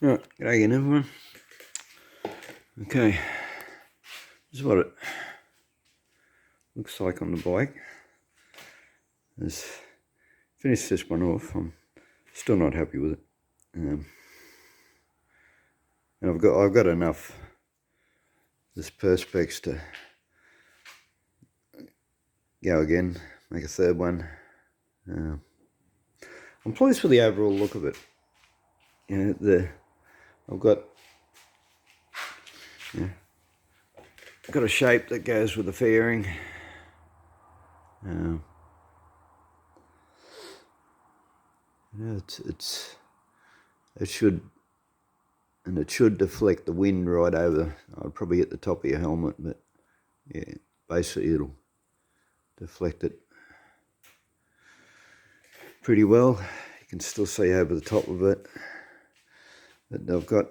Right, g'day again everyone. Okay, this is what it looks like on the bike. Let's finish this one off. I'm still not happy with it. And I've got enough this perspex to go again, make a third one. I'm pleased with the overall look of it. I've got a shape that goes with the fairing. It should deflect the wind right over. I'd probably hit the top of your helmet, but yeah, basically it'll deflect it pretty well. You can still see over the top of it, but I've got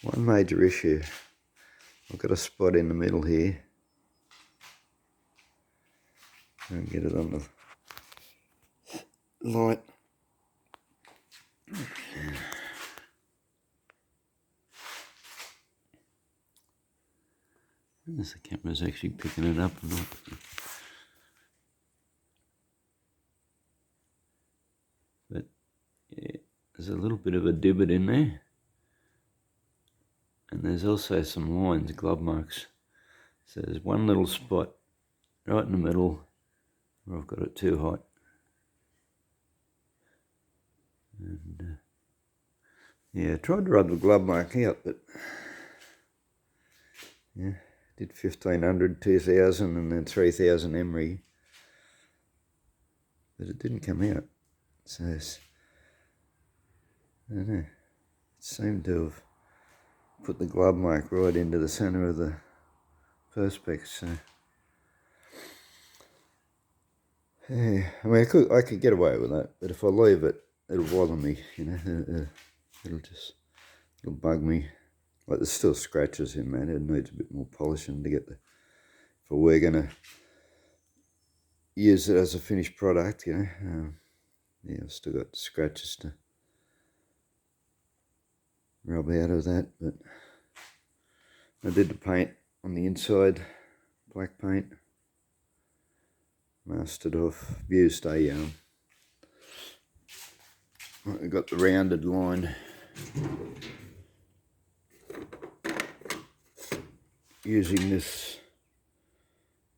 one major issue. I've got a spot in the middle here. And get it on the light. Unless the camera's actually picking it up or not. But yeah, there's a little bit of a divot in there. And there's also some lines, glove marks. So there's one little spot right in the middle where I've got it too hot. And yeah, I tried to rub the glove mark out, but yeah, did 1500, 2000 and then 3000 emery. But it didn't come out. So I don't know, it seemed to have put the glove mark right into the centre of the perspex. So yeah, I mean, I could get away with that, but if I leave it, it'll bother me. You know, it'll bug me. Like there's still scratches in that. It needs a bit more polishing to get the. If we're gonna use it as a finished product, you know, yeah, I've still got scratches to rub out of that, but I did the paint on the inside, black paint, masked it off, used a, I got the rounded line, using this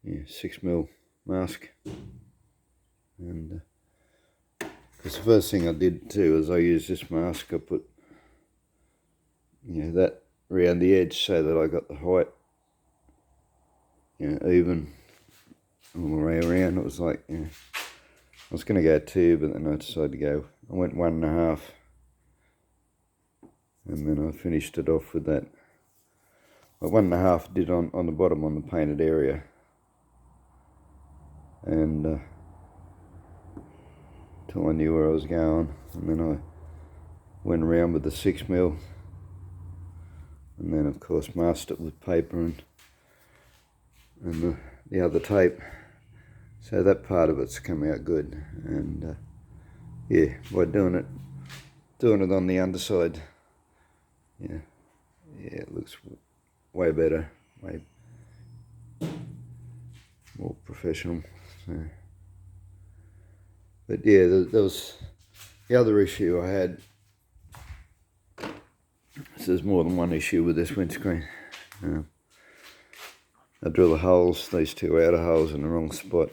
6mm mask, and because the first thing I did too is I used this mask, I put that around the edge so that I got the height even all the way around. It was like I was going to go 2, but then I decided to go, I went 1.5, and then I finished it off with that. Well, 1.5 I did on the bottom on the painted area, and till I knew where I was going, and then I went around with the 6mm, and then of course masked it with paper and the other tape, so that part of it's come out good. And yeah, by doing it on the underside, yeah, it looks way better, way more professional. So, but yeah, there was the other issue I had. So there's more than one issue with this windscreen. I drill the holes, these 2 outer holes, in the wrong spot,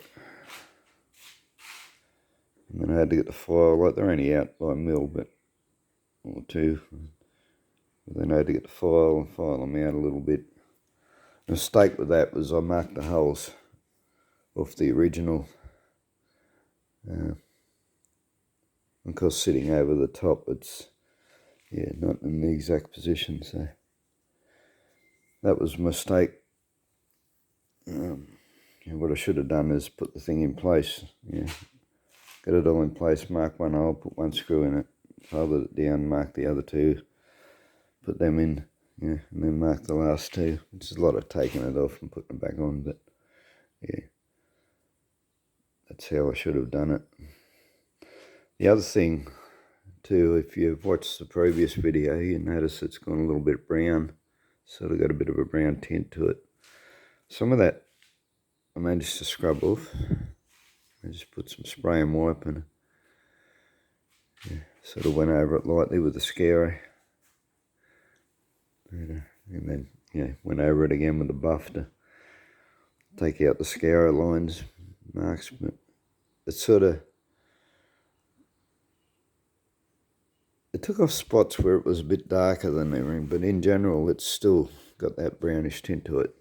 and then I had to get the file, like they're only out by a mil, but or 2. But then I had to get the file and file them out a little bit. The mistake with that was I marked the holes off the original. Of course, sitting over the top, it's not in the exact position. So that was a mistake. What I should have done is put the thing in place. Get it all in place. Mark one hole, put one screw in it, fold it down, mark the other 2, put them in, and then mark the last 2. Which is a lot of taking it off and putting it back on, but yeah, that's how I should have done it. The other thing too, if you've watched the previous video, you notice it's gone a little bit brown. Sort of got a bit of a brown tint to it. Some of that I managed to scrub off. I just put some spray and wipe and sort of went over it lightly with the scourer. And then, went over it again with the buff to take out the scourer lines, marks. But it's sort of, it took off spots where it was a bit darker than everything, but in general it's still got that brownish tint to it.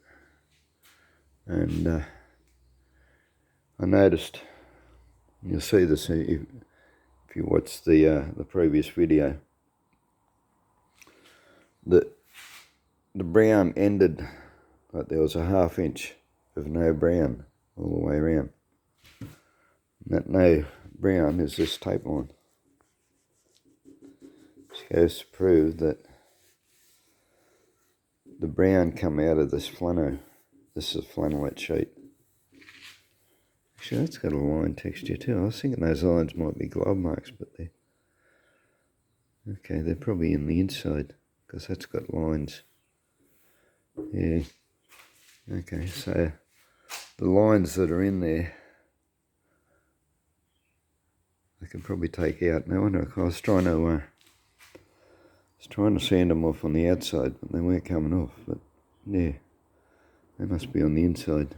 And I noticed, you'll see this if you watch the previous video, that the brown ended, like there was a 1/2 inch of no brown all the way around. And that no brown is this tape line. Which goes to prove that the brown come out of this flannel. This is a flannelette sheet. Actually, that's got a line texture too. I was thinking those lines might be glove marks, but they're probably in the inside because that's got lines. Yeah. Okay, so the lines that are in there, I can probably take out. No wonder I was trying to sand them off on the outside, but they weren't coming off. But yeah, they must be on the inside.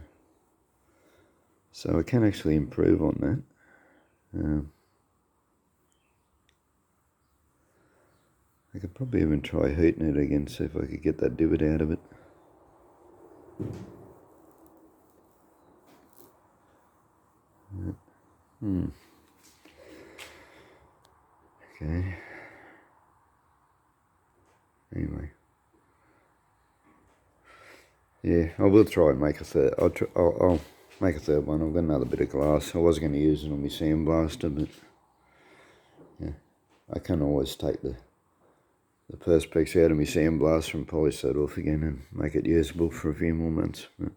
So I can actually improve on that. I could probably even try heating it again, see if I could get that divot out of it. Okay. Anyway. Yeah, I will try and make a third. I'll make a third one. I've got another bit of glass. I was going to use it on my sandblaster, but yeah, I can always take the perspex out of my sandblaster and polish that off again and make it usable for a few more months. But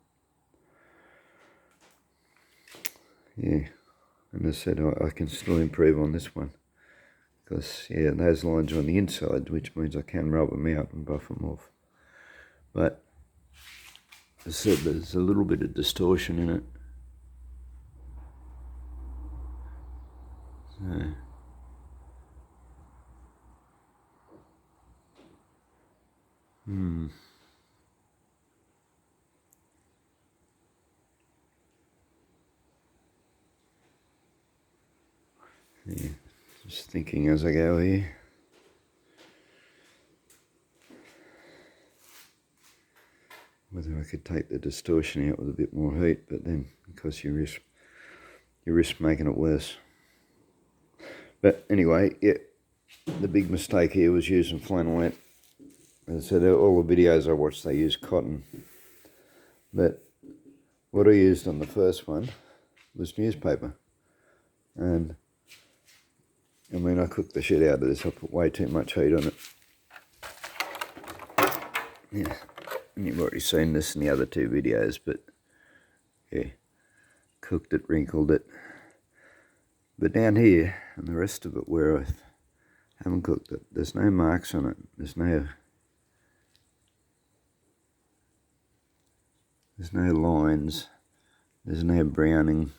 yeah, and as I said, I can still improve on this one because those lines are on the inside, which means I can rub them out and buff them off. But as I said, there's a little bit of distortion in it. So yeah, just thinking as I go here. Whether I could take the distortion out with a bit more heat, but then because you risk making it worse. But anyway, yeah, the big mistake here was using flannelette. As I said, all the videos I watched, they use cotton. But what I used on the first one was newspaper. And I mean, I cooked the shit out of this. I put way too much heat on it. Yeah, and you've already seen this in the other 2 videos, but yeah, cooked it, wrinkled it. But down here, and the rest of it where I haven't cooked it, there's no marks on it. There's no lines. There's no browning.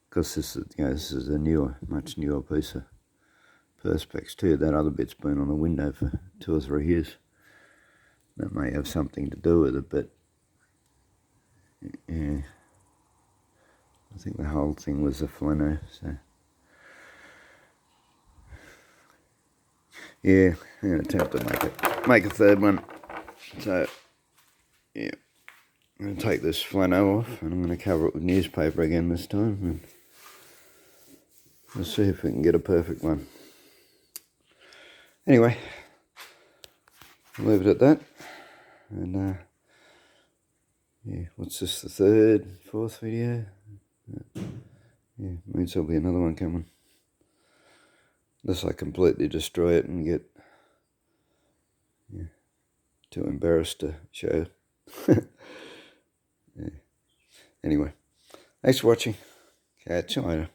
Because this is a much newer piece of perspex too. That other bit's been on the window for 2 or 3 years. That may have something to do with it, but yeah, I think the whole thing was a flannel. So yeah, I'm gonna attempt to make a third one. So yeah, I'm gonna take this flannel off and I'm gonna cover it with newspaper again this time. And we'll see if we can get a perfect one. Anyway, I'll leave it at that. And yeah, what's this, the 3rd, 4th video? Yeah, means there'll be another one coming. Unless I completely destroy it and get too embarrassed to show. Yeah. Anyway, thanks for watching. Catch you later.